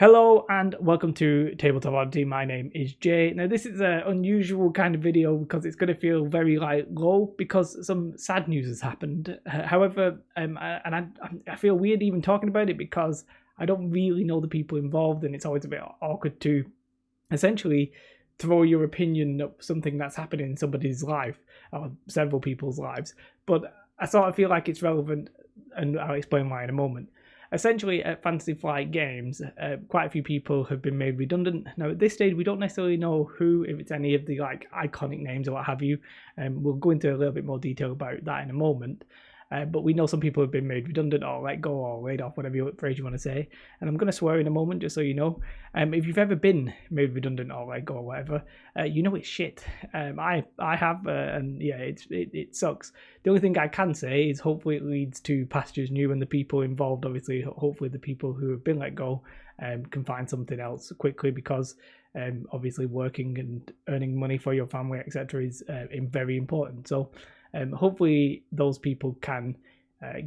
Hello and welcome to Tabletop Oddity. My name is Jay. Now this is an unusual kind of video because it's going to feel very low because some sad news has happened. However, I feel weird even talking about it because I don't really know the people involved, and it's always a bit awkward to essentially throw your opinion of something that's happening in somebody's life or several people's lives. But I sort of feel like it's relevant, and I'll explain why in a moment. Essentially, at Fantasy Flight Games, quite a few people have been made redundant. Now, at this stage, we don't necessarily know who, if it's any of the iconic names or what have you. We'll go into a little bit more detail about that in a moment. But we know some people have been made redundant or let go or laid off, whatever phrase you want to say. And I'm going to swear in a moment, just so you know. If you've ever been made redundant or let go or whatever, you know it's shit. I have, and yeah, it sucks. The only thing I can say is hopefully it leads to pastures new, and the people involved, obviously, hopefully the people who have been let go can find something else quickly, because obviously working and earning money for your family, etc., is very important. So hopefully those people can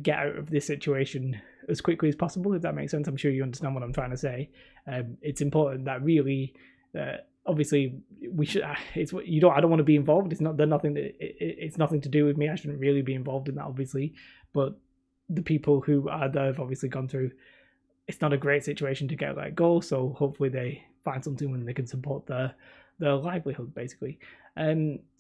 get out of this situation as quickly as possible, if that makes sense. I'm sure you understand what I'm trying to say. It's important that really, obviously, we should. I don't want to be involved. It's not. They're nothing. It's nothing to do with me. I shouldn't really be involved in that, obviously. But the people who are there have obviously gone through. It's not a great situation to get let go. So hopefully they find something when they can support their livelihood, basically.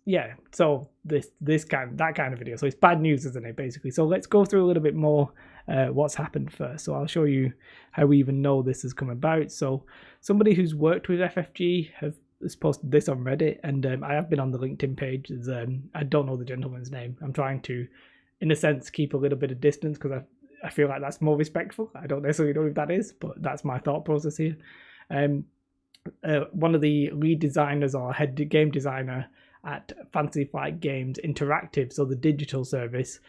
Yeah, so that kind of video. So it's bad news, isn't it, basically? So let's go through a little bit more what's happened first. So I'll show you how we even know this has come about. So somebody who's worked with FFG has posted this on Reddit, and I have been on the LinkedIn page. I don't know the gentleman's name. I'm trying to, in a sense, keep a little bit of distance because I feel like that's more respectful. I don't necessarily know if that is, but that's my thought process here. One of the lead designers or head game designer at Fantasy Flight Games Interactive, so the digital service,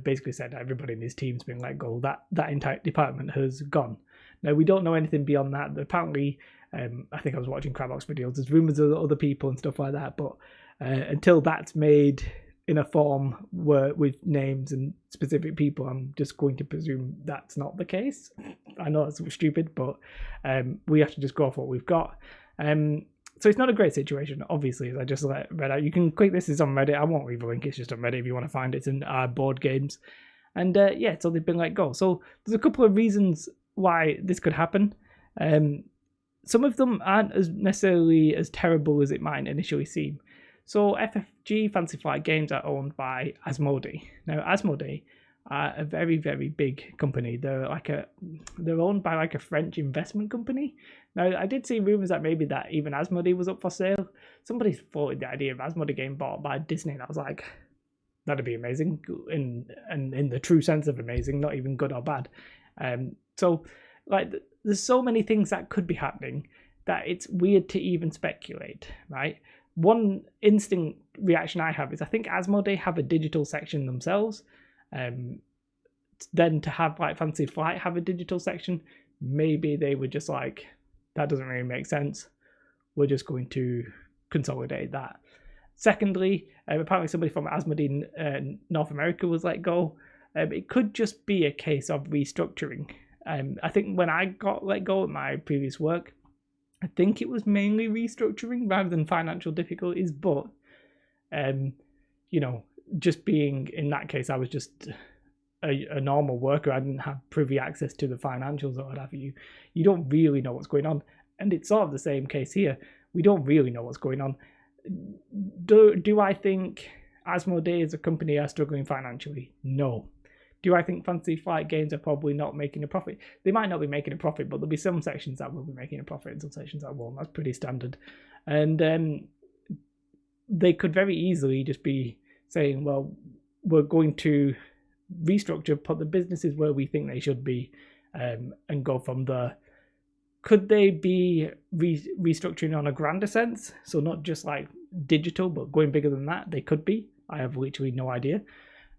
basically said everybody in his team's been let go. That entire department has gone. Now, we don't know anything beyond that. Apparently, I think I was watching Crabbox videos, there's rumours of other people and stuff like that, but until that's made in a form with names and specific people, I'm just going to presume that's not the case. I know that's stupid, but we have to just go off what we've got. So it's not a great situation, obviously, as I just read out. You can click this, is on Reddit. I won't leave a link, it's just on Reddit if you want to find it. It's in board games. And yeah, so they've been let go. So there's a couple of reasons why this could happen. Some of them aren't as necessarily as terrible as it might initially seem. So FFG, Fantasy Flight Games, are owned by Asmodee. Now, Asmodee are a very, very big company. They're owned by a French investment company. Now, I did see rumors that maybe that even Asmodee was up for sale. Somebody floated the idea of Asmodee getting bought by Disney, and I was like, that'd be amazing, in the true sense of amazing, not even good or bad. So there's so many things that could be happening that it's weird to even speculate, right? One instinct reaction I have is I think Asmodee have a digital section themselves. Then to have Fantasy Flight have a digital section, maybe they were just like, that doesn't really make sense. We're just going to consolidate that. Secondly, apparently somebody from Asmodee in North America was let go. It could just be a case of restructuring. I think when I got let go at my previous work, I think it was mainly restructuring rather than financial difficulties, but just being in that case, I was just a normal worker. I didn't have privy access to the financials or what have you. You don't really know what's going on, and it's sort of the same case here. We don't really know what's going on. Do I think Asmodee as a company are struggling financially? No. Do I think Fantasy Flight Games are probably not making a profit? They might not be making a profit, but there'll be some sections that will be making a profit and some sections that won't. That's pretty standard. And they could very easily just be saying, well, we're going to restructure, put the businesses where we think they should be, and go from there. Could they be restructuring on a grander sense? So not just digital, but going bigger than that? They could be. I have literally no idea.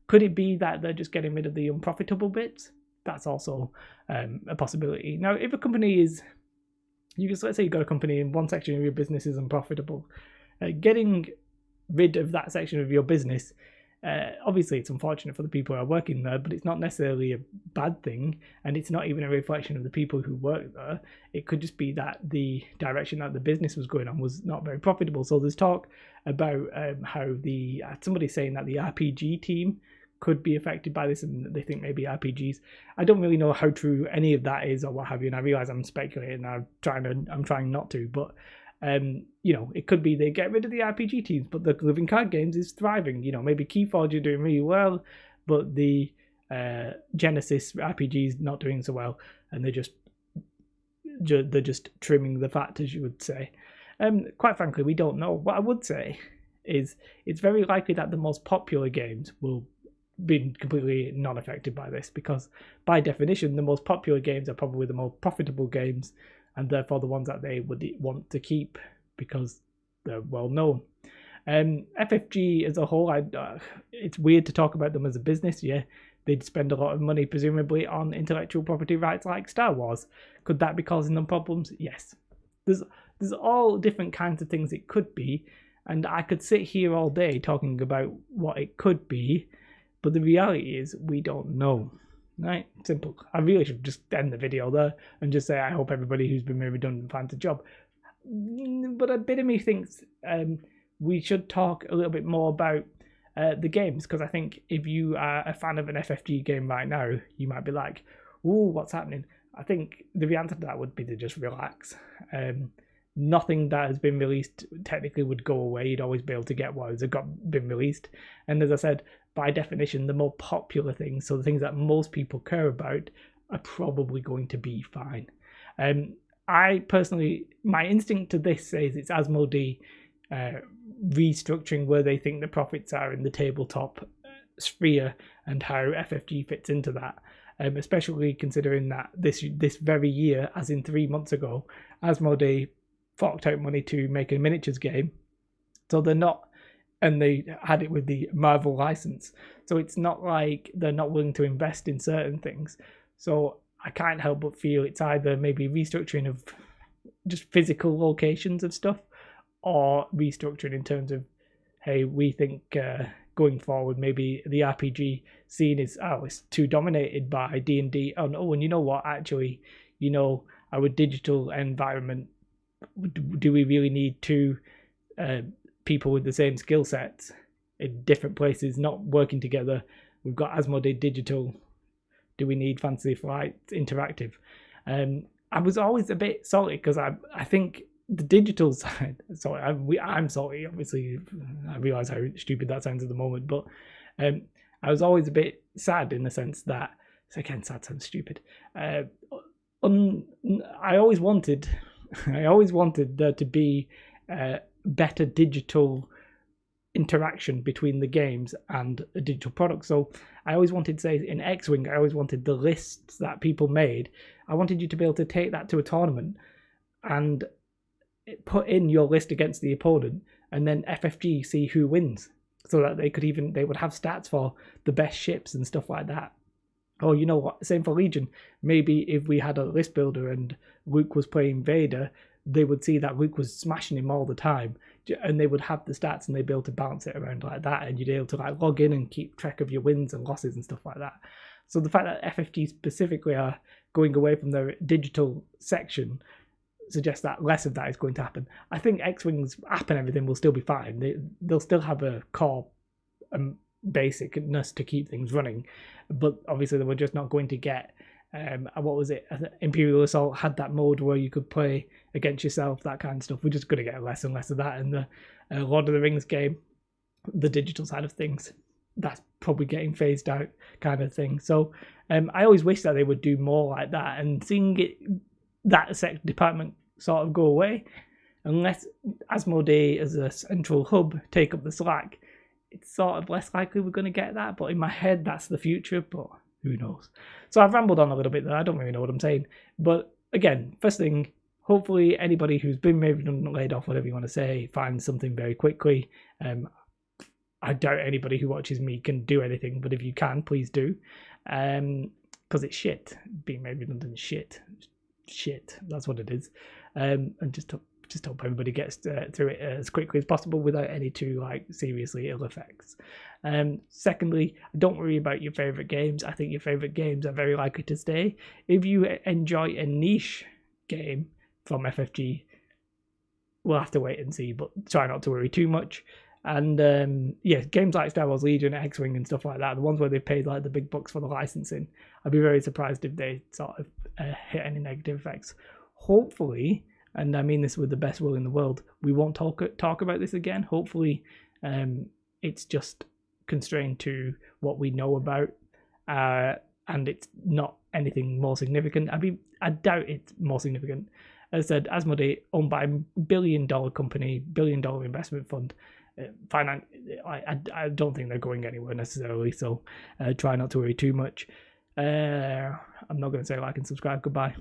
Could it be that they're just getting rid of the unprofitable bits? That's also a possibility. Now, if a company is, let's say you've got a company and one section of your business is unprofitable, getting rid of that section of your business Obviously, it's unfortunate for the people who are working there, but it's not necessarily a bad thing, and it's not even a reflection of the people who work there. It could just be that the direction that the business was going on was not very profitable. So there's talk about how somebody's saying that the RPG team could be affected by this, and they think maybe RPGs. I don't really know how true any of that is or what have you, and I realize I'm speculating. I'm trying not to, but it could be they get rid of the RPG teams, but the living card games is thriving. Maybe Keyforge are doing really well, but the Genesis RPG is not doing so well, and they're just trimming the fat, as you would say. Quite frankly, we don't know. What I would say is it's very likely that the most popular games will be completely non-affected by this, because by definition the most popular games are probably the more profitable games, and therefore the ones that they would want to keep because they're well known. FFG as a whole, it's weird to talk about them as a business. Yeah, they'd spend a lot of money presumably on intellectual property rights like Star Wars. Could that be causing them problems? Yes. There's all different kinds of things it could be, and I could sit here all day talking about what it could be, but the reality is we don't know. Right? Simple. I really should just end the video there and just say I hope everybody who's been made redundant finds a job. But a bit of me thinks we should talk a little bit more about the games, because I think if you are a fan of an FFG game right now, you might be like, "Ooh, what's happening?" I think the answer to that would be to just relax. Nothing that has been released technically would go away. You'd always be able to get what has been released. And as I said, by definition, the more popular things, so the things that most people care about, are probably going to be fine. I personally, my instinct to this says it's Asmodee restructuring where they think the profits are in the tabletop sphere and how FFG fits into that. Especially considering that this very year, as in 3 months ago, Asmodee forked out money to make a miniatures game. So they're not, and they had it with the Marvel license. So it's not like they're not willing to invest in certain things. So I can't help but feel it's either maybe restructuring of just physical locations of stuff, or restructuring in terms of, hey, we think going forward maybe the RPG scene is it's too dominated by D&D. And you know what? Actually, our digital environment, do we really need two people with the same skill sets in different places not working together? We've got Asmodee Digital. Do we need Fantasy Flight Interactive? I was always a bit salty because I think the digital side. Sorry, I'm salty. Obviously, I realise how stupid that sounds at the moment, but I was always a bit sad in the sense that, again, sad sounds stupid. I always wanted there to be better digital interaction between the games and a digital product. So I always wanted to say in X-Wing, I always wanted the lists that people made. I wanted you to be able to take that to a tournament and put in your list against the opponent, and then FFG see who wins, so that they would have stats for the best ships and stuff like that. Or you know what, same for Legion. Maybe if we had a list builder and Luke was playing Vader, they would see that Luke was smashing him all the time, and they would have the stats and they'd be able to balance it around like that, and you'd be able to like log in and keep track of your wins and losses and stuff like that. So the fact that FFG specifically are going away from their digital section suggests that less of that is going to happen. I think X-Wing's app and everything will still be fine. They'll still have a core basicness to keep things running, but obviously they were just not going to get what was it? Imperial Assault had that mode where you could play against yourself, that kind of stuff. We're just going to get less and less of that in the Lord of the Rings game, the digital side of things. That's probably getting phased out, kind of thing. So I always wish that they would do more like that, and seeing that department sort of go away, unless Asmodee as a central hub take up the slack, it's sort of less likely we're going to get that. But in my head, that's the future, but who knows? So I've rambled on a little bit there. I don't really know what I'm saying. But again, first thing, hopefully anybody who's been made redundant, laid off, whatever you want to say, finds something very quickly. I doubt anybody who watches me can do anything, but if you can, please do. Because it's shit. Being made redundant is shit. Shit. That's what it is. And just just hope everybody gets through it as quickly as possible without any too like seriously ill effects. Secondly, don't worry about your favorite games. I think your favorite games are very likely to stay. If you enjoy a niche game from FFG, we'll have to wait and see, but try not to worry too much. And yeah, games like Star Wars Legion, X-Wing and stuff like that, the ones where they paid like the big bucks for the licensing, I'd be very surprised if they sort of hit any negative effects. Hopefully, and I mean this with the best will in the world, we won't talk about this again. Hopefully, it's just constrained to what we know about, and it's not anything more significant. I doubt it's more significant. As I said, Asmodee, owned by a billion-dollar company, billion-dollar investment fund. I don't think they're going anywhere necessarily, so try not to worry too much. I'm not going to say like and subscribe. Goodbye.